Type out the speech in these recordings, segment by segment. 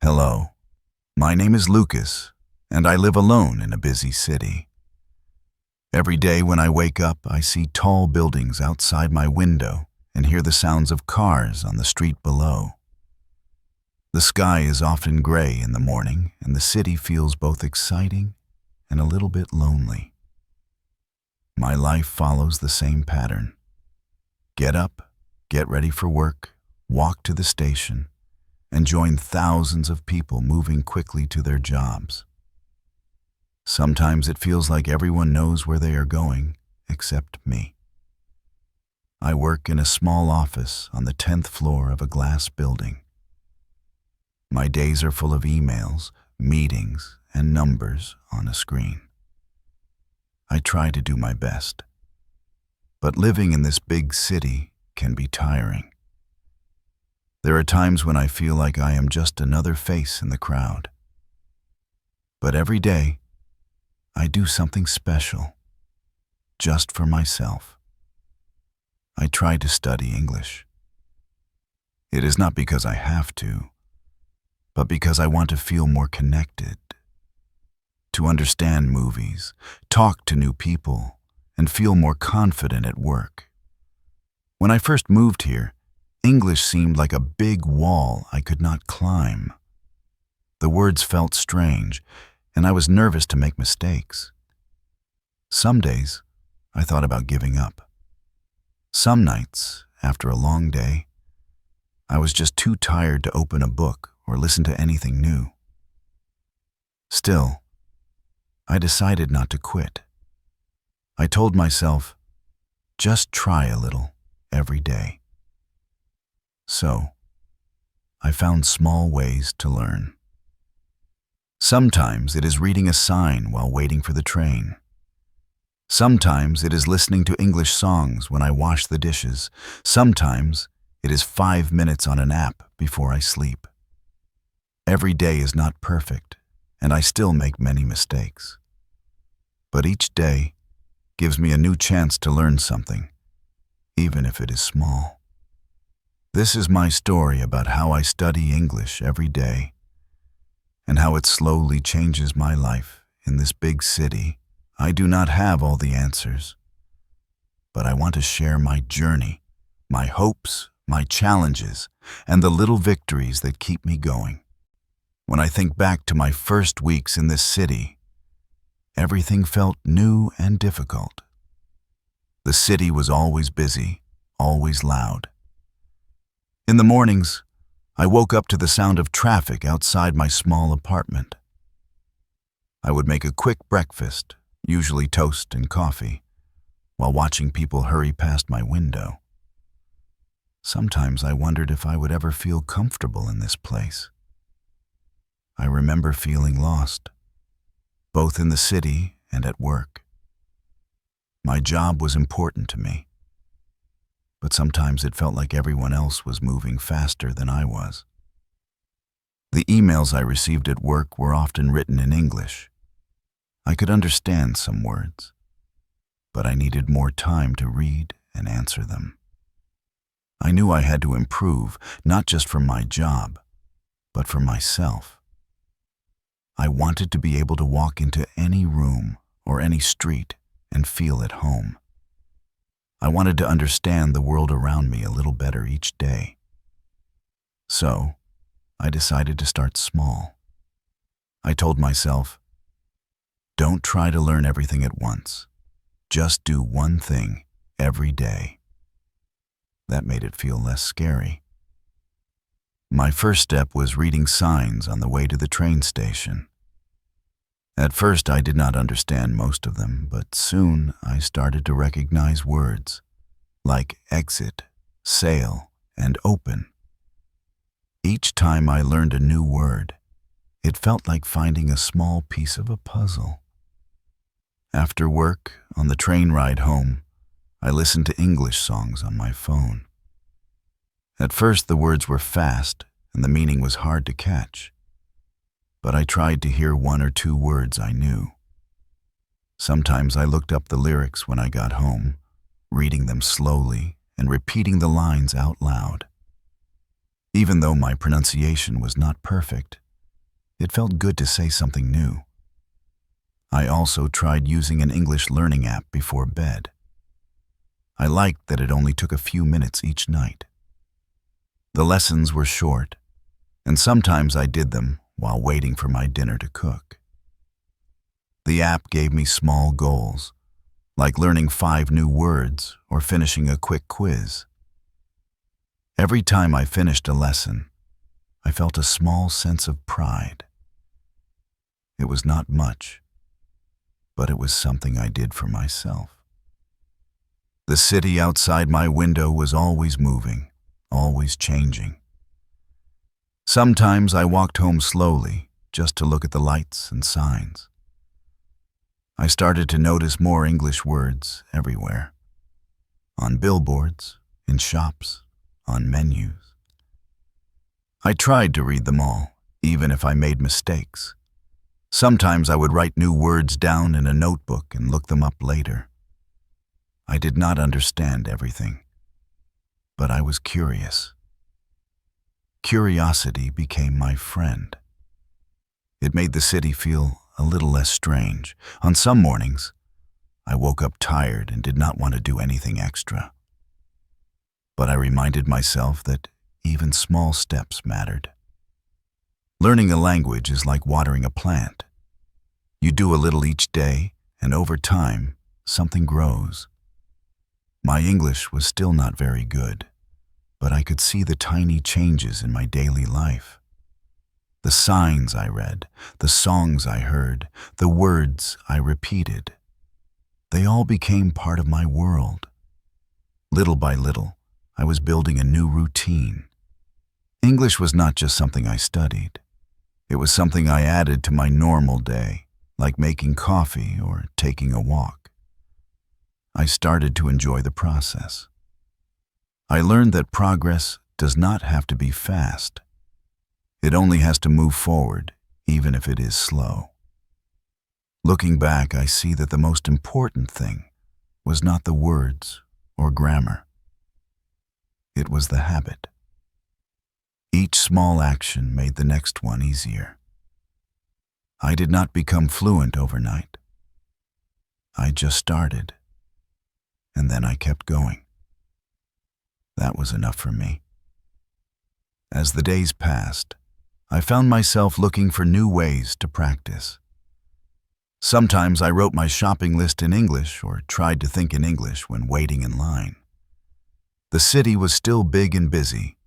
Hello, my name is Lucas, and I live alone in a busy city. Every day when I wake up, I see tall buildings outside my window and hear the sounds of cars on the street below. The sky is often gray in the morning, and the city feels both exciting and a little bit lonely. My life follows the same pattern. Get up, get ready for work, walk to the station, and join thousands of people moving quickly to their jobs. Sometimes it feels like everyone knows where they are going, except me. I work in a small office on the 10th floor of a glass building. My days are full of emails, meetings, and numbers on a screen. I try to do my best, but living in this big city can be tiring. There are times when I feel like I am just another face in the crowd. But every day, I do something special, just for myself. I try to study English. It is not because I have to, but because I want to feel more connected, to understand movies, talk to new people, and feel more confident at work. When I first moved here, English seemed like a big wall I could not climb. The words felt strange, and I was nervous to make mistakes. Some days, I thought about giving up. Some nights, after a long day, I was just too tired to open a book or listen to anything new. Still, I decided not to quit. I told myself, just try a little every day. So, I found small ways to learn. Sometimes it is reading a sign while waiting for the train. Sometimes it is listening to English songs when I wash the dishes. Sometimes it is 5 minutes on an app before I sleep. Every day is not perfect, and I still make many mistakes. But each day gives me a new chance to learn something, even if it is small. This is my story about how I study English every day, and how it slowly changes my life in this big city. I do not have all the answers, but I want to share my journey, my hopes, my challenges, and the little victories that keep me going. When I think back to my first weeks in this city, everything felt new and difficult. The city was always busy, always loud. In the mornings, I woke up to the sound of traffic outside my small apartment. I would make a quick breakfast, usually toast and coffee, while watching people hurry past my window. Sometimes I wondered if I would ever feel comfortable in this place. I remember feeling lost, both in the city and at work. My job was important to me, but sometimes it felt like everyone else was moving faster than I was. The emails I received at work were often written in English. I could understand some words, but I needed more time to read and answer them. I knew I had to improve, not just for my job, but for myself. I wanted to be able to walk into any room or any street and feel at home. I wanted to understand the world around me a little better each day. So, I decided to start small. I told myself, don't try to learn everything at once. Just do one thing every day. That made it feel less scary. My first step was reading signs on the way to the train station. At first, I did not understand most of them, but soon I started to recognize words like exit, sail, and open. Each time I learned a new word, it felt like finding a small piece of a puzzle. After work, on the train ride home, I listened to English songs on my phone. At first, the words were fast and the meaning was hard to catch, but I tried to hear 1 or 2 words I knew. Sometimes I looked up the lyrics when I got home, reading them slowly and repeating the lines out loud. Even though my pronunciation was not perfect, It felt good to say something new. I also tried using an English learning app before bed. I liked that it only took a few minutes each night. The lessons were short, and sometimes I did them while waiting for my dinner to cook. The app gave me small goals, like learning 5 new words or finishing a quick quiz. Every time I finished a lesson, I felt a small sense of pride. It was not much, but it was something I did for myself. The city outside my window was always moving, always changing. Sometimes I walked home slowly, just to look at the lights and signs. I started to notice more English words everywhere. On billboards, in shops, on menus. I tried to read them all, even if I made mistakes. Sometimes I would write new words down in a notebook and look them up later. I did not understand everything, but I was curious. Curiosity became my friend. It made the city feel a little less strange. On some mornings, I woke up tired and did not want to do anything extra. But I reminded myself that even small steps mattered. Learning a language is like watering a plant. You do a little each day, and over time, something grows. My English was still not very good, but I could see the tiny changes in my daily life. The signs I read, the songs I heard, the words I repeated. They all became part of my world. Little by little, I was building a new routine. English was not just something I studied. It was something I added to my normal day, like making coffee or taking a walk. I started to enjoy the process. I learned that progress does not have to be fast. It only has to move forward, even if it is slow. Looking back, I see that the most important thing was not the words or grammar. It was the habit. Each small action made the next one easier. I did not become fluent overnight. I just started, and then I kept going. That was enough for me. As the days passed, I found myself looking for new ways to practice. Sometimes I wrote my shopping list in English or tried to think in English when waiting in line. The city was still big and busy,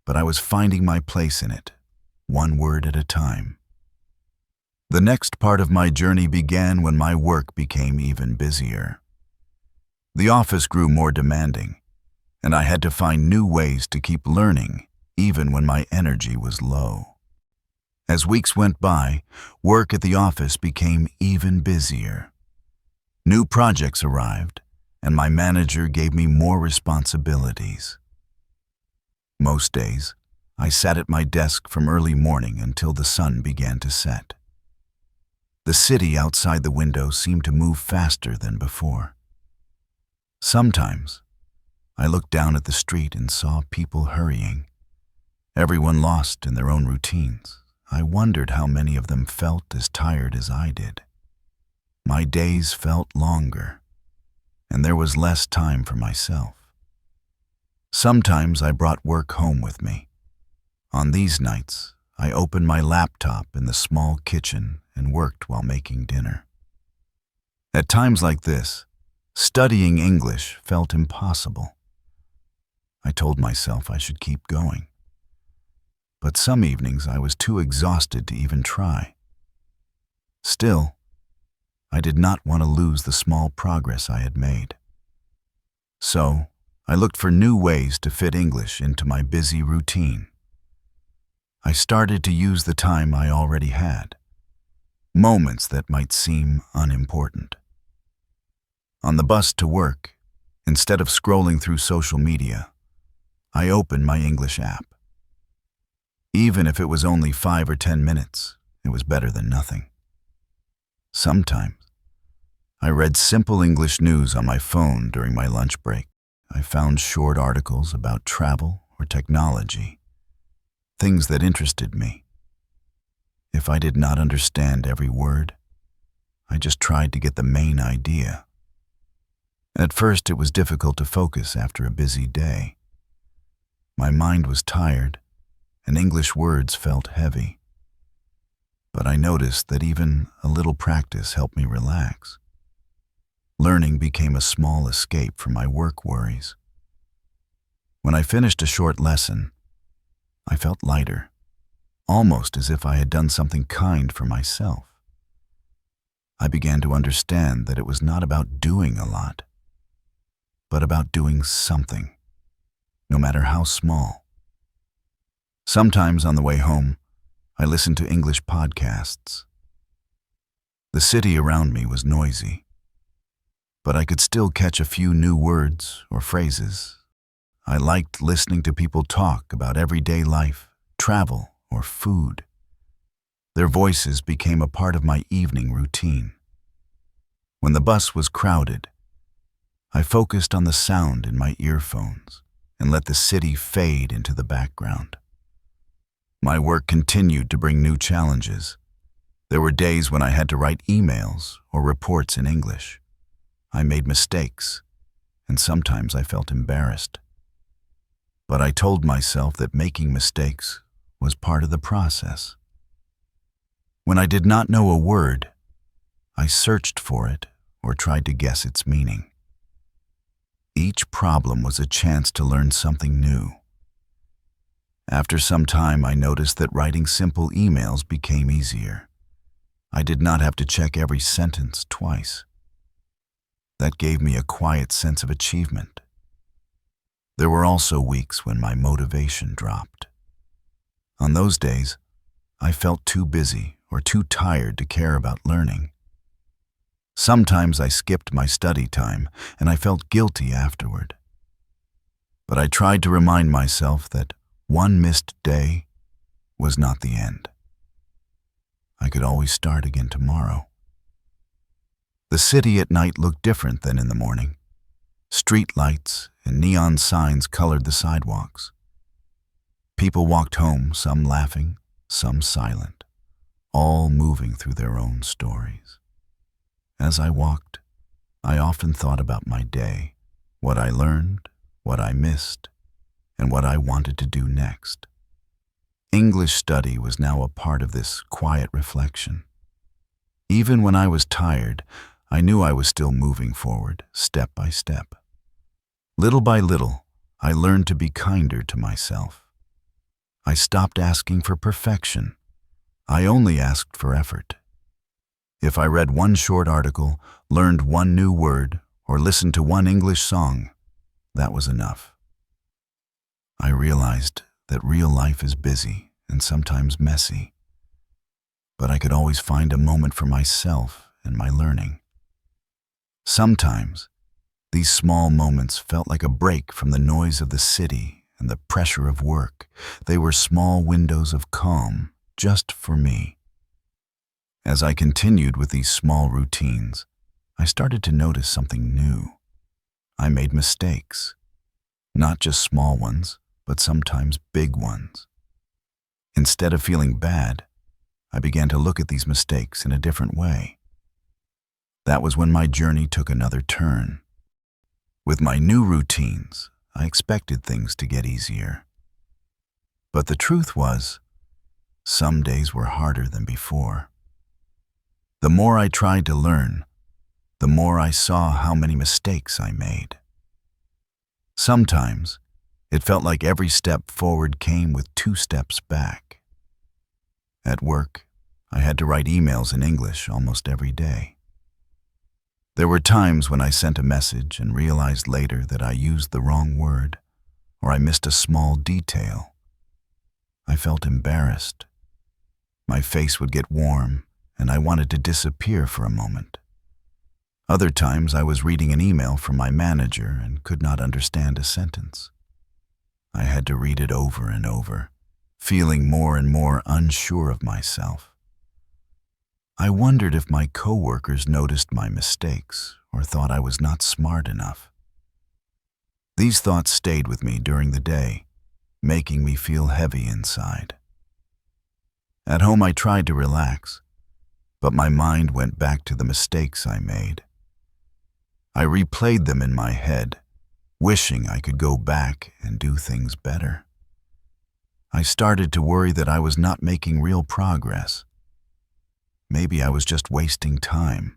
but I was finding my place in it, one word at a time. The next part of my journey began when my work became even busier. The office grew more demanding, and I had to find new ways to keep learning even when my energy was low. As weeks went by, work at the office became even busier. New projects arrived, and my manager gave me more responsibilities. Most days, I sat at my desk from early morning until the sun began to set. The city outside the window seemed to move faster than before. Sometimes, I looked down at the street and saw people hurrying, everyone lost in their own routines. I wondered how many of them felt as tired as I did. My days felt longer, and there was less time for myself. Sometimes I brought work home with me. On these nights, I opened my laptop in the small kitchen and worked while making dinner. At times like this, studying English felt impossible. I told myself I should keep going. But some evenings I was too exhausted to even try. Still, I did not want to lose the small progress I had made. So, I looked for new ways to fit English into my busy routine. I started to use the time I already had, moments that might seem unimportant. On the bus to work, instead of scrolling through social media, I opened my English app. Even if it was only 5 or 10 minutes, it was better than nothing. Sometimes, I read simple English news on my phone during my lunch break. I found short articles about travel or technology, things that interested me. If I did not understand every word, I just tried to get the main idea. At first, it was difficult to focus after a busy day. My mind was tired, and English words felt heavy. But I noticed that even a little practice helped me relax. Learning became a small escape from my work worries. When I finished a short lesson, I felt lighter, almost as if I had done something kind for myself. I began to understand that it was not about doing a lot, but about doing something, no matter how small. Sometimes on the way home, I listened to English podcasts. The city around me was noisy, but I could still catch a few new words or phrases. I liked listening to people talk about everyday life, travel, or food. Their voices became a part of my evening routine. When the bus was crowded, I focused on the sound in my earphones and let the city fade into the background. My work continued to bring new challenges. There were days when I had to write emails or reports in English. I made mistakes, and sometimes I felt embarrassed. But I told myself that making mistakes was part of the process. When I did not know a word, I searched for it or tried to guess its meaning. Each problem was a chance to learn something new. After some time, I noticed that writing simple emails became easier. I did not have to check every sentence twice. That gave me a quiet sense of achievement. There were also weeks when my motivation dropped. On those days, I felt too busy or too tired to care about learning. Sometimes I skipped my study time, and I felt guilty afterward. But I tried to remind myself that one missed day was not the end. I could always start again tomorrow. The city at night looked different than in the morning. Street lights and neon signs colored the sidewalks. People walked home, some laughing, some silent, all moving through their own stories. As I walked, I often thought about my day, what I learned, what I missed, and what I wanted to do next. English study was now a part of this quiet reflection. Even when I was tired, I knew I was still moving forward, step by step. Little by little, I learned to be kinder to myself. I stopped asking for perfection. I only asked for effort. If I read one short article, learned one new word, or listened to one English song, that was enough. I realized that real life is busy and sometimes messy, but I could always find a moment for myself and my learning. Sometimes, these small moments felt like a break from the noise of the city and the pressure of work. They were small windows of calm just for me. As I continued with these small routines, I started to notice something new. I made mistakes, not just small ones, but sometimes big ones. Instead of feeling bad, I began to look at these mistakes in a different way. That was when my journey took another turn. With my new routines, I expected things to get easier. But the truth was, some days were harder than before. The more I tried to learn, the more I saw how many mistakes I made. Sometimes, it felt like every step forward came with 2 steps back. At work, I had to write emails in English almost every day. There were times when I sent a message and realized later that I used the wrong word, or I missed a small detail. I felt embarrassed. My face would get warm, and I wanted to disappear for a moment. Other times I was reading an email from my manager and could not understand a sentence. I had to read it over and over, feeling more and more unsure of myself. I wondered if my coworkers noticed my mistakes or thought I was not smart enough. These thoughts stayed with me during the day, making me feel heavy inside. At home, I tried to relax, but my mind went back to the mistakes I made. I replayed them in my head, wishing I could go back and do things better. I started to worry that I was not making real progress. Maybe I was just wasting time.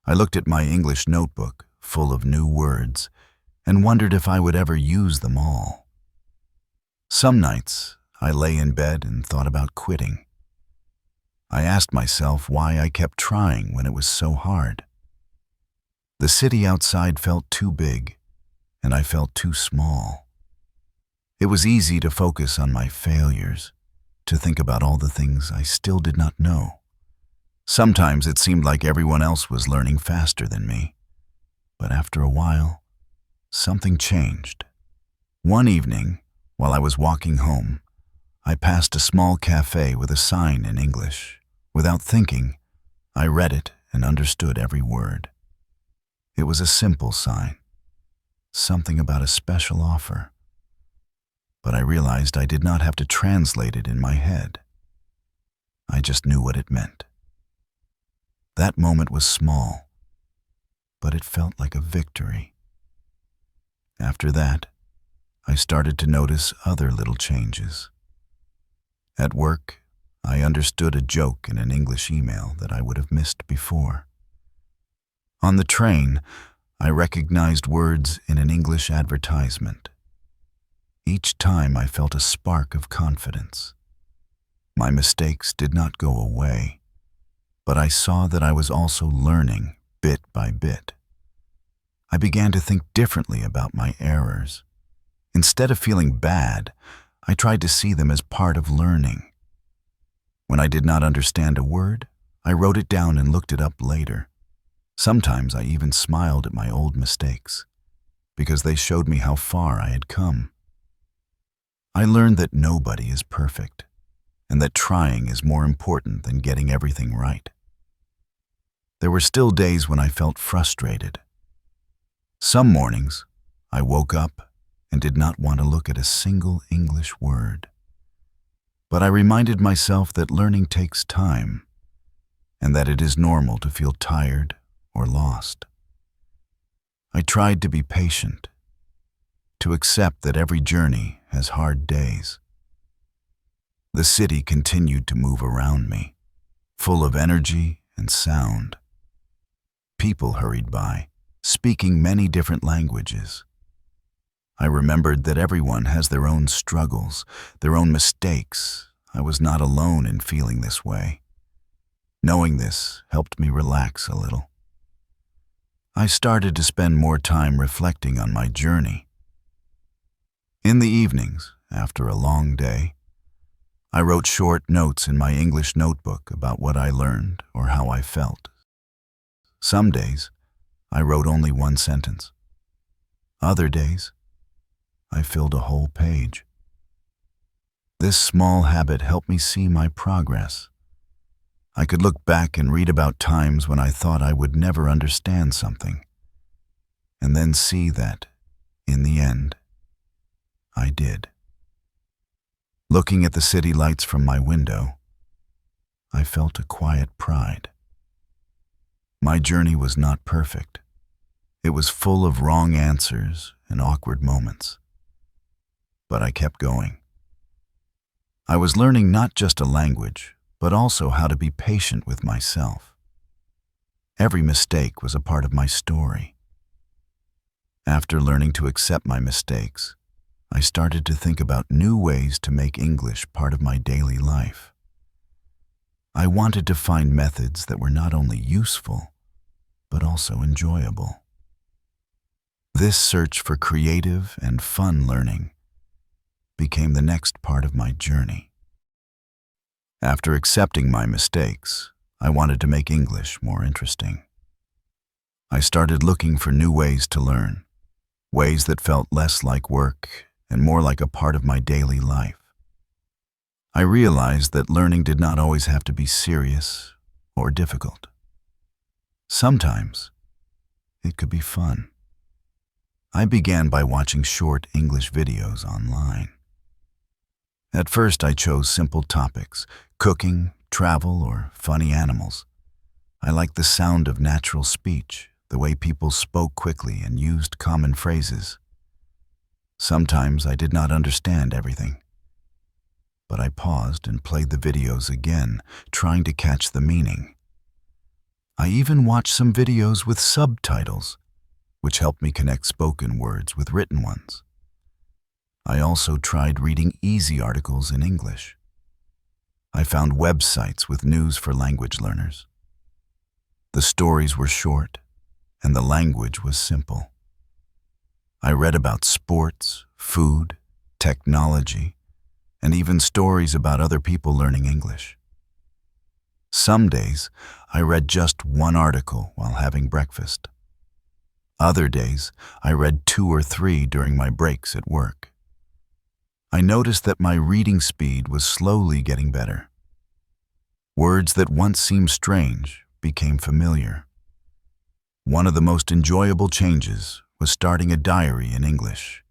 I looked at my English notebook, full of new words, and wondered if I would ever use them all. Some nights, I lay in bed and thought about quitting. I asked myself why I kept trying when it was so hard. The city outside felt too big, and I felt too small. It was easy to focus on my failures, to think about all the things I still did not know. Sometimes it seemed like everyone else was learning faster than me. But after a while, something changed. One evening, while I was walking home, I passed a small cafe with a sign in English. Without thinking, I read it and understood every word. It was a simple sign, something about a special offer. But I realized I did not have to translate it in my head. I just knew what it meant. That moment was small, but it felt like a victory. After that, I started to notice other little changes. At work, I understood a joke in an English email that I would have missed before. On the train, I recognized words in an English advertisement. Each time I felt a spark of confidence. My mistakes did not go away, but I saw that I was also learning bit by bit. I began to think differently about my errors. Instead of feeling bad, I tried to see them as part of learning. When I did not understand a word, I wrote it down and looked it up later. Sometimes I even smiled at my old mistakes, because they showed me how far I had come. I learned that nobody is perfect, and that trying is more important than getting everything right. There were still days when I felt frustrated. Some mornings, I woke up and did not want to look at a single English word. But I reminded myself that learning takes time, and that it is normal to feel tired or lost. I tried to be patient, to accept that every journey has hard days. The city continued to move around me, full of energy and sound. People hurried by, speaking many different languages. I remembered that everyone has their own struggles, their own mistakes. I was not alone in feeling this way. Knowing this helped me relax a little. I started to spend more time reflecting on my journey. In the evenings, after a long day, I wrote short notes in my English notebook about what I learned or how I felt. Some days, I wrote only one sentence. Other days, I filled a whole page. This small habit helped me see my progress. I could look back and read about times when I thought I would never understand something, and then see that, in the end, I did. Looking at the city lights from my window, I felt a quiet pride. My journey was not perfect. It was full of wrong answers and awkward moments. But I kept going. I was learning not just a language, but also how to be patient with myself. Every mistake was a part of my story. After learning to accept my mistakes, I started to think about new ways to make English part of my daily life. I wanted to find methods that were not only useful, but also enjoyable. This search for creative and fun learning became the next part of my journey. After accepting my mistakes, I wanted to make English more interesting. I started looking for new ways to learn, ways that felt less like work and more like a part of my daily life. I realized that learning did not always have to be serious or difficult. Sometimes it could be fun. I began by watching short English videos online. At first, I chose simple topics: cooking, travel, or funny animals. I liked the sound of natural speech, the way people spoke quickly and used common phrases. Sometimes I did not understand everything, but I paused and played the videos again, trying to catch the meaning. I even watched some videos with subtitles, which helped me connect spoken words with written ones. I also tried reading easy articles in English. I found websites with news for language learners. The stories were short, and the language was simple. I read about sports, food, technology, and even stories about other people learning English. Some days, I read just one article while having breakfast. Other days, I read 2 or 3 during my breaks at work. I noticed that my reading speed was slowly getting better. Words that once seemed strange became familiar. One of the most enjoyable changes was starting a diary in English.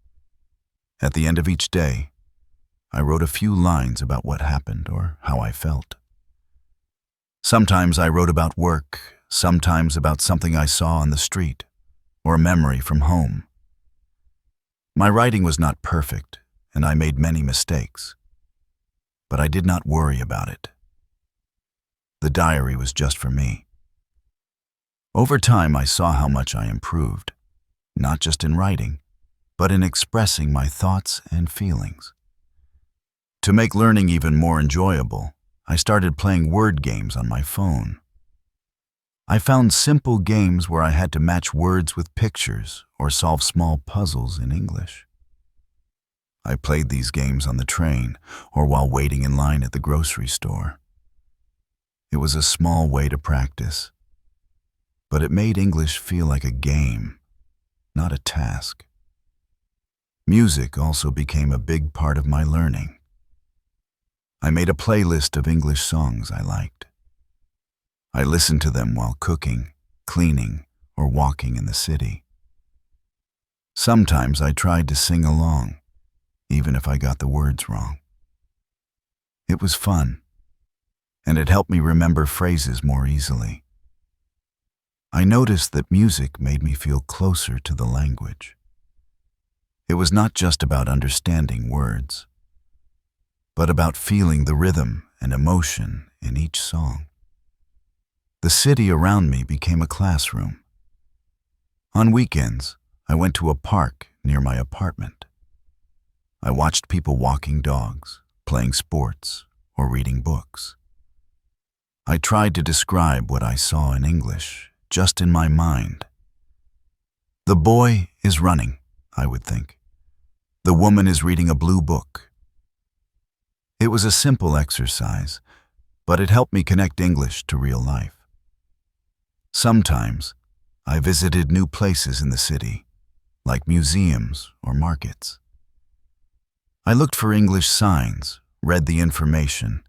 At the end of each day, I wrote a few lines about what happened or how I felt. Sometimes I wrote about work, sometimes about something I saw on the street, or a memory from home. My writing was not perfect, and I made many mistakes, but I did not worry about it. The diary was just for me. Over time, I saw how much I improved, not just in writing, but in expressing my thoughts and feelings. To make learning even more enjoyable, I started playing word games on my phone. I found simple games where I had to match words with pictures or solve small puzzles in English. I played these games on the train or while waiting in line at the grocery store. It was a small way to practice, but it made English feel like a game, not a task. Music also became a big part of my learning. I made a playlist of English songs I liked. I listened to them while cooking, cleaning, or walking in the city. Sometimes I tried to sing along, even if I got the words wrong. It was fun, and it helped me remember phrases more easily. I noticed that music made me feel closer to the language. It was not just about understanding words, but about feeling the rhythm and emotion in each song. The city around me became a classroom. On weekends, I went to a park near my apartment. I watched people walking dogs, playing sports, or reading books. I tried to describe what I saw in English, just in my mind. The boy is running, I would think. The woman is reading a blue book. It was a simple exercise, but it helped me connect English to real life. Sometimes, I visited new places in the city, like museums or markets. I looked for English signs, read the information,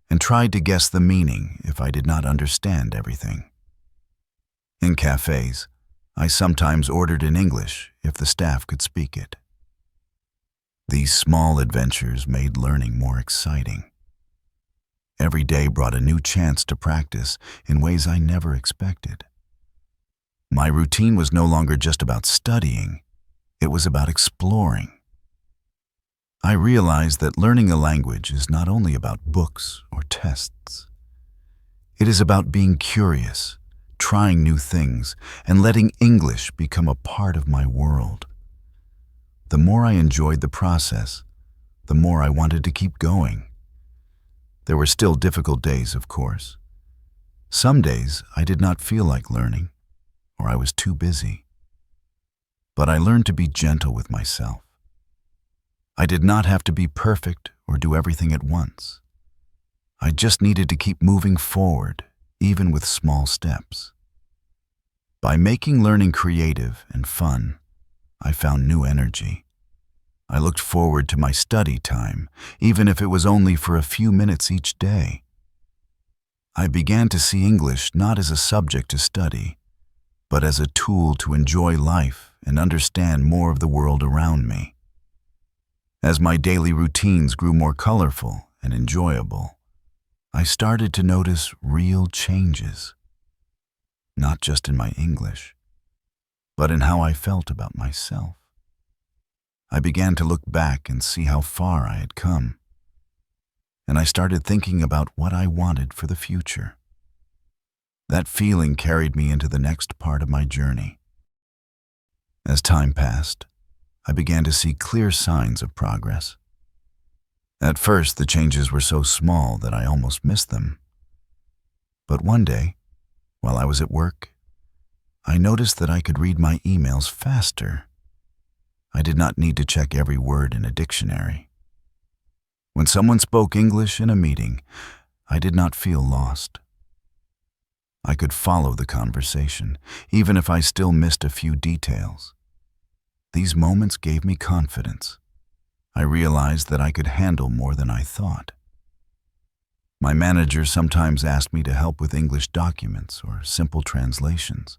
and tried to guess the meaning if I did not understand everything. In cafes, I sometimes ordered in English if the staff could speak it. These small adventures made learning more exciting. Every day brought a new chance to practice in ways I never expected. My routine was no longer just about studying, it was about exploring. I realized that learning a language is not only about books or tests. It is about being curious, trying new things, and letting English become a part of my world. The more I enjoyed the process, the more I wanted to keep going. There were still difficult days, of course. Some days I did not feel like learning, or I was too busy. But I learned to be gentle with myself. I did not have to be perfect or do everything at once. I just needed to keep moving forward, even with small steps. By making learning creative and fun, I found new energy. I looked forward to my study time, even if it was only for a few minutes each day. I began to see English not as a subject to study, but as a tool to enjoy life and understand more of the world around me. As my daily routines grew more colorful and enjoyable, I started to notice real changes, not just in my English, but in how I felt about myself. I began to look back and see how far I had come, and I started thinking about what I wanted for the future. That feeling carried me into the next part of my journey. As time passed, I began to see clear signs of progress. At first, the changes were so small that I almost missed them. But one day, while I was at work, I noticed that I could read my emails faster. I did not need to check every word in a dictionary. When someone spoke English in a meeting, I did not feel lost. I could follow the conversation, even if I still missed a few details. These moments gave me confidence. I realized that I could handle more than I thought. My manager sometimes asked me to help with English documents or simple translations.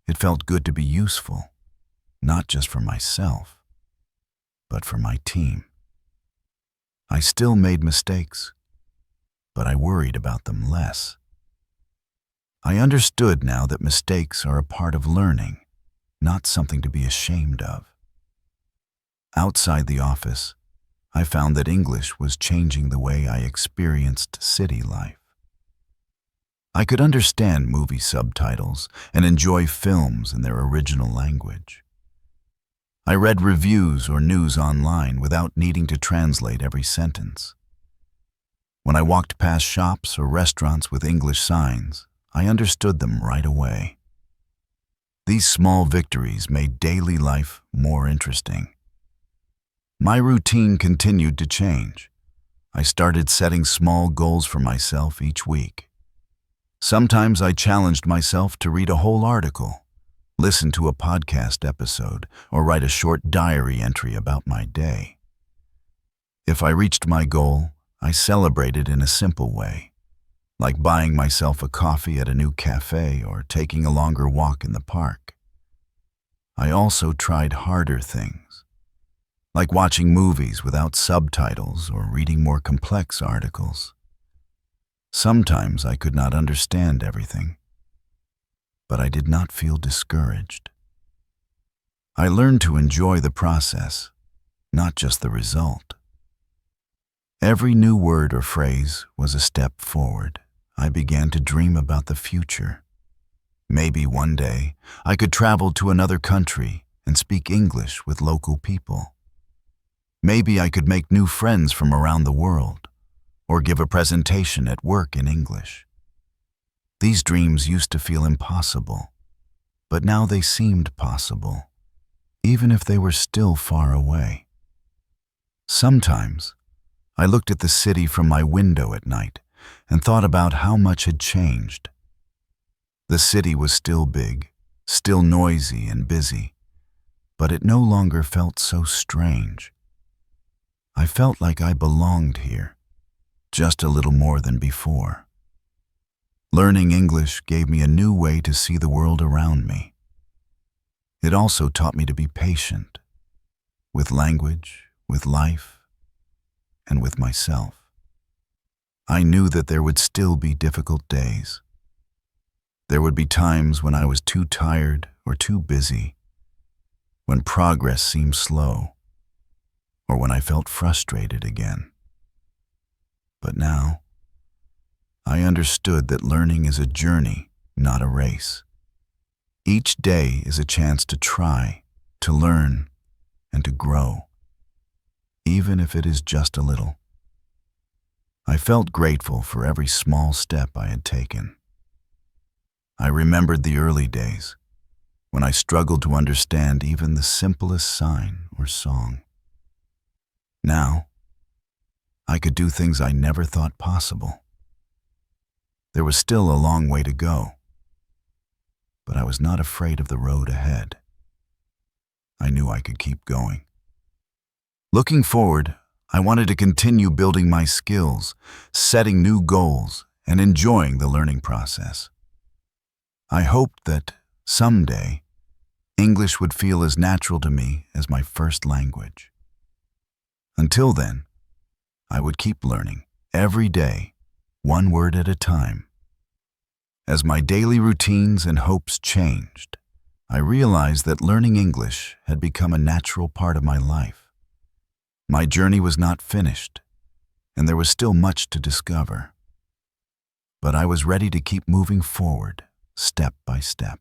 It felt good to be useful, not just for myself, but for my team. I still made mistakes, but I worried about them less. I understood now that mistakes are a part of learning, not something to be ashamed of. Outside the office, I found that English was changing the way I experienced city life. I could understand movie subtitles and enjoy films in their original language. I read reviews or news online without needing to translate every sentence. When I walked past shops or restaurants with English signs, I understood them right away. These small victories made daily life more interesting. My routine continued to change. I started setting small goals for myself each week. Sometimes I challenged myself to read a whole article, listen to a podcast episode, or write a short diary entry about my day. If I reached my goal, I celebrated in a simple way, like buying myself a coffee at a new cafe or taking a longer walk in the park. I also tried harder things, like watching movies without subtitles or reading more complex articles. Sometimes I could not understand everything, but I did not feel discouraged. I learned to enjoy the process, not just the result. Every new word or phrase was a step forward. I began to dream about the future. Maybe one day I could travel to another country and speak English with local people. Maybe I could make new friends from around the world, or give a presentation at work in English. These dreams used to feel impossible, but now they seemed possible, even if they were still far away. Sometimes, I looked at the city from my window at night and thought about how much had changed. The city was still big, still noisy and busy, but it no longer felt so strange. I felt like I belonged here, just a little more than before. Learning English gave me a new way to see the world around me. It also taught me to be patient, with language, with life, and with myself. I knew that there would still be difficult days. There would be times when I was too tired or too busy, when progress seemed slow, or when I felt frustrated again. But now, I understood that learning is a journey, not a race. Each day is a chance to try, to learn, and to grow, even if it is just a little. I felt grateful for every small step I had taken. I remembered the early days, when I struggled to understand even the simplest sign or song. Now, I could do things I never thought possible. There was still a long way to go, but I was not afraid of the road ahead. I knew I could keep going. Looking forward, I wanted to continue building my skills, setting new goals, and enjoying the learning process. I hoped that someday, English would feel as natural to me as my first language. Until then, I would keep learning, every day, one word at a time. As my daily routines and hopes changed, I realized that learning English had become a natural part of my life. My journey was not finished, and there was still much to discover. But I was ready to keep moving forward, step by step.